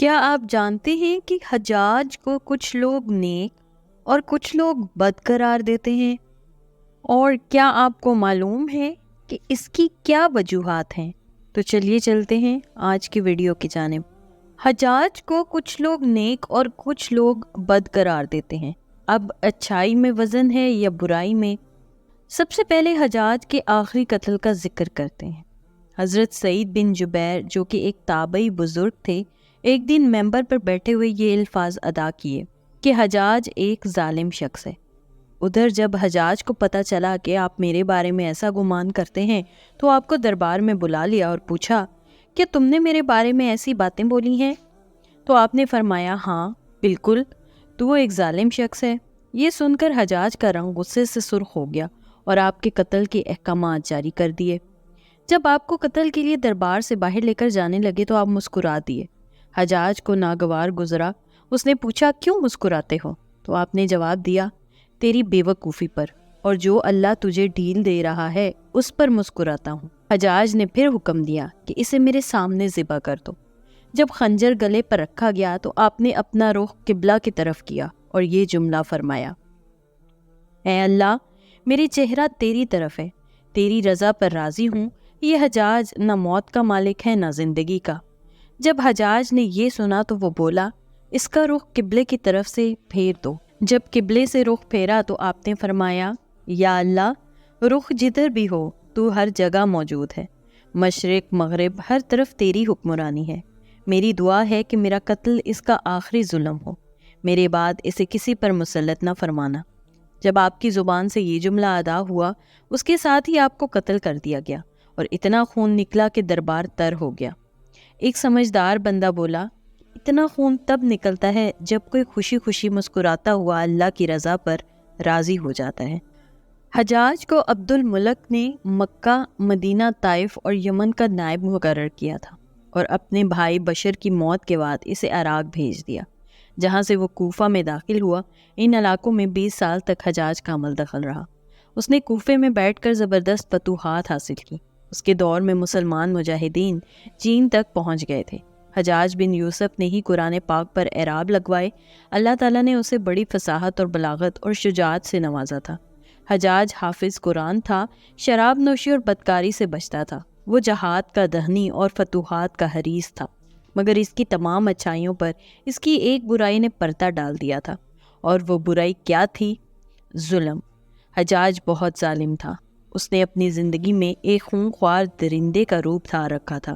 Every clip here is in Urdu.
کیا آپ جانتے ہیں کہ حجاج کو کچھ لوگ نیک اور کچھ لوگ بد قرار دیتے ہیں؟ اور کیا آپ کو معلوم ہے کہ اس کی کیا وجوہات ہیں؟ تو چلیے چلتے ہیں آج کی ویڈیو کی جانب۔ حجاج کو کچھ لوگ نیک اور کچھ لوگ بد قرار دیتے ہیں۔ اب اچھائی میں وزن ہے یا برائی میں؟ سب سے پہلے حجاج کے آخری قتل کا ذکر کرتے ہیں۔ حضرت سعید بن جبیر جو کہ ایک تابعی بزرگ تھے، ایک دن ممبر پر بیٹھے ہوئے یہ الفاظ ادا کیے کہ حجاج ایک ظالم شخص ہے۔ ادھر جب حجاج کو پتہ چلا کہ آپ میرے بارے میں ایسا گمان کرتے ہیں تو آپ کو دربار میں بلا لیا اور پوچھا کہ تم نے میرے بارے میں ایسی باتیں بولی ہیں؟ تو آپ نے فرمایا ہاں بالکل، تو وہ ایک ظالم شخص ہے۔ یہ سن کر حجاج کا رنگ غصے سے سرخ ہو گیا اور آپ کے قتل کے احکامات جاری کر دیے۔ جب آپ کو قتل کے لیے دربار سے باہر لے کر جانے لگے تو آپ مسکرا دیے۔ حجاج کو ناگوار گزرا۔ اس نے پوچھا کیوں مسکراتے ہو؟ تو آپ نے جواب دیا تیری بے وقوفی پر، اور جو اللہ تجھے ڈھیل دے رہا ہے اس پر مسکراتا ہوں۔ حجاج نے پھر حکم دیا کہ اسے میرے سامنے ذبح کر دو۔ جب خنجر گلے پر رکھا گیا تو آپ نے اپنا رخ قبلہ کی طرف کیا اور یہ جملہ فرمایا، اے اللہ میرے چہرہ تیری طرف ہے، تیری رضا پر راضی ہوں۔ یہ حجاج نہ موت کا مالک ہے نہ زندگی کا۔ جب حجاج نے یہ سنا تو وہ بولا اس کا رخ قبلے کی طرف سے پھیر دو۔ جب قبلے سے رخ پھیرا تو آپ نے فرمایا، یا اللہ رخ جدھر بھی ہو تو ہر جگہ موجود ہے، مشرق مغرب ہر طرف تیری حکمرانی ہے۔ میری دعا ہے کہ میرا قتل اس کا آخری ظلم ہو، میرے بعد اسے کسی پر مسلط نہ فرمانا۔ جب آپ کی زبان سے یہ جملہ ادا ہوا اس کے ساتھ ہی آپ کو قتل کر دیا گیا اور اتنا خون نکلا کہ دربار تر ہو گیا۔ ایک سمجھدار بندہ بولا، اتنا خون تب نکلتا ہے جب کوئی خوشی خوشی مسکراتا ہوا اللہ کی رضا پر راضی ہو جاتا ہے۔ حجاج کو عبد الملک نے مکہ، مدینہ، طائف اور یمن کا نائب مقرر کیا تھا اور اپنے بھائی بشر کی موت کے بعد اسے عراق بھیج دیا، جہاں سے وہ کوفہ میں داخل ہوا۔ ان علاقوں میں 20 سال تک حجاج کا عمل دخل رہا۔ اس نے کوفے میں بیٹھ کر زبردست فتوحات حاصل کی۔ اس کے دور میں مسلمان مجاہدین چین تک پہنچ گئے تھے۔ حجاج بن یوسف نے ہی قرآن پاک پر اعراب لگوائے۔ اللہ تعالیٰ نے اسے بڑی فصاحت اور بلاغت اور شجاعت سے نوازا تھا۔ حجاج حافظ قرآن تھا، شراب نوشی اور بدکاری سے بچتا تھا۔ وہ جہاد کا دہنی اور فتوحات کا حریص تھا، مگر اس کی تمام اچھائیوں پر اس کی ایک برائی نے پردہ ڈال دیا تھا، اور وہ برائی کیا تھی؟ ظلم۔ حجاج بہت ظالم تھا۔ اس نے اپنی زندگی میں ایک خونخوار درندے کا روپ دھار رکھا تھا۔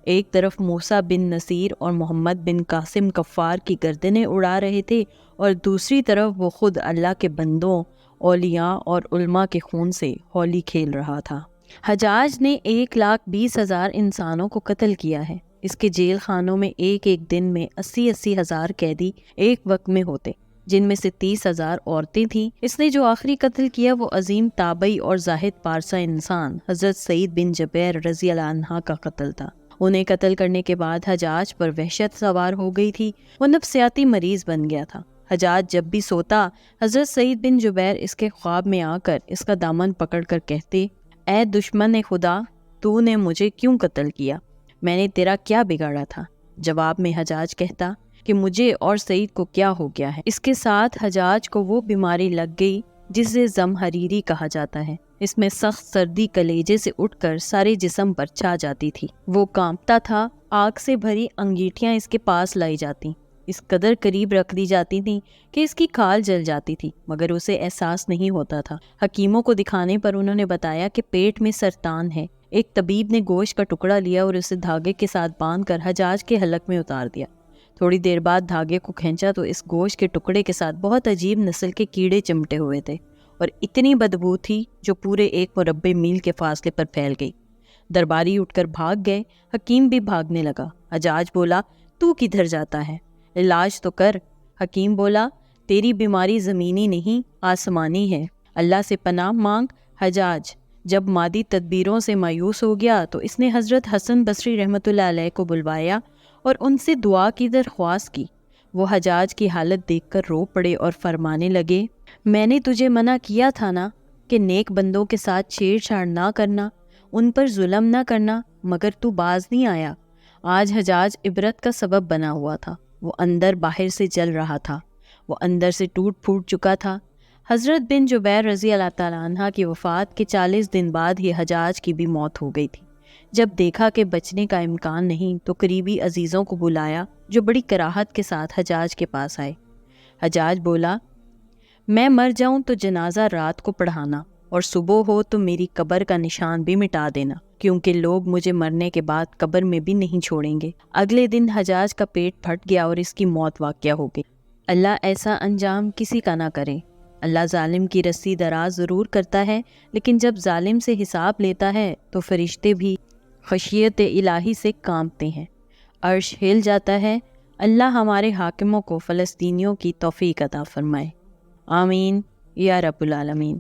ایک طرف موسیٰ بن نصیر اور محمد بن قاسم کفار کی گردنیں اڑا رہے تھے، اور دوسری طرف وہ خود اللہ کے بندوں، اولیاء اور علماء کے خون سے ہولی کھیل رہا تھا۔ حجاج نے 1,20,000 انسانوں کو قتل کیا ہے۔ اس کے جیل خانوں میں ایک ایک دن میں 80,000 ہزار قیدی ایک وقت میں ہوتے، جن میں سے 30,000 عورتیں تھیں۔ اس نے جو آخری قتل کیا وہ عظیم تابعی اور زاہد پارسا انسان حضرت سعید بن جبیر رضی اللہ عنہ کا قتل تھا۔ انہیں قتل کرنے کے بعد حجاج پر وحشت سوار ہو گئی تھی۔ وہ نفسیاتی مریض بن گیا تھا۔ حجاج جب بھی سوتا، حضرت سعید بن جبیر اس کے خواب میں آ کر اس کا دامن پکڑ کر کہتے، اے دشمن خدا، تو نے مجھے کیوں قتل کیا؟ میں نے تیرا کیا بگاڑا تھا؟ جواب میں حجاج کہتا کہ مجھے اور سعید کو کیا ہو گیا ہے۔ اس کے ساتھ حجاج کو وہ بیماری لگ گئی جسے زمہریری کہا جاتا ہے۔ اس میں سخت سردی کلیجے سے اٹھ کر سارے جسم پر چھا جاتی تھی۔ وہ کانپتا تھا۔ آگ سے بھری انگیٹھیاں اس کے پاس لائی جاتی، اس قدر قریب رکھ دی جاتی تھیں کہ اس کی کھال جل جاتی تھی، مگر اسے احساس نہیں ہوتا تھا۔ حکیموں کو دکھانے پر انہوں نے بتایا کہ پیٹ میں سرطان ہے۔ ایک طبیب نے گوشت کا ٹکڑا لیا اور اسے دھاگے کے ساتھ باندھ کر حجاج کے حلق میں اتار دیا۔ تھوڑی دیر بعد دھاگے کو کھینچا تو اس گوشت کے ٹکڑے کے ساتھ بہت عجیب نسل کے کیڑے چمٹے ہوئے تھے، اور اتنی بدبو تھی جو پورے 1 مربع میل کے فاصلے پر پھیل گئی۔ درباری اٹھ کر بھاگ گئے، حکیم بھی بھاگنے لگا۔ حجاج بولا، تو کدھر جاتا ہے؟ علاج تو کر۔ حکیم بولا، تیری بیماری زمینی نہیں آسمانی ہے، اللہ سے پناہ مانگ۔ حجاج جب مادی تدبیروں سے مایوس ہو گیا تو اس نے حضرت حسن بصری رحمۃ اللہ علیہ کو بلوایا اور ان سے دعا کی درخواست کی۔ وہ حجاج کی حالت دیکھ کر رو پڑے اور فرمانے لگے، میں نے تجھے منع کیا تھا نا کہ نیک بندوں کے ساتھ چھیڑ چھاڑ نہ کرنا، ان پر ظلم نہ کرنا، مگر تو باز نہیں آیا۔ آج حجاج عبرت کا سبب بنا ہوا تھا۔ وہ اندر باہر سے جل رہا تھا، وہ اندر سے ٹوٹ پھوٹ چکا تھا۔ حضرت بن جبیر رضی اللہ تعالیٰ عنہ کی وفات کے 40 دن بعد ہی حجاج کی بھی موت ہو گئی تھی۔ جب دیکھا کہ بچنے کا امکان نہیں تو قریبی عزیزوں کو بلایا جو بڑی کراہت کے ساتھ حجاج کے پاس آئے۔ حجاج بولا، میں مر جاؤں تو جنازہ رات کو پڑھانا اور صبح ہو تو میری قبر کا نشان بھی مٹا دینا، کیونکہ لوگ مجھے مرنے کے بعد قبر میں بھی نہیں چھوڑیں گے۔ اگلے دن حجاج کا پیٹ پھٹ گیا اور اس کی موت واقع ہو گئی۔ اللہ ایسا انجام کسی کا نہ کرے۔ اللہ ظالم کی رسی دراز ضرور کرتا ہے، لیکن جب ظالم سے حساب لیتا ہے تو فرشتے بھی خشیت الہی سے کانپتے ہیں، عرش ہل جاتا ہے۔ اللہ ہمارے حاکموں کو فلسطینیوں کی توفیق عطا فرمائے، آمین یا رب العالمین۔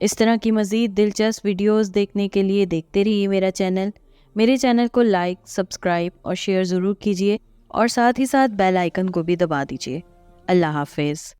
اس طرح کی مزید دلچسپ ویڈیوز دیکھنے کے لیے دیکھتے رہیے میرے چینل کو لائک، سبسکرائب اور شیئر ضرور کیجیے، اور ساتھ ہی ساتھ بیل آئیکن کو بھی دبا دیجیے۔ اللہ حافظ۔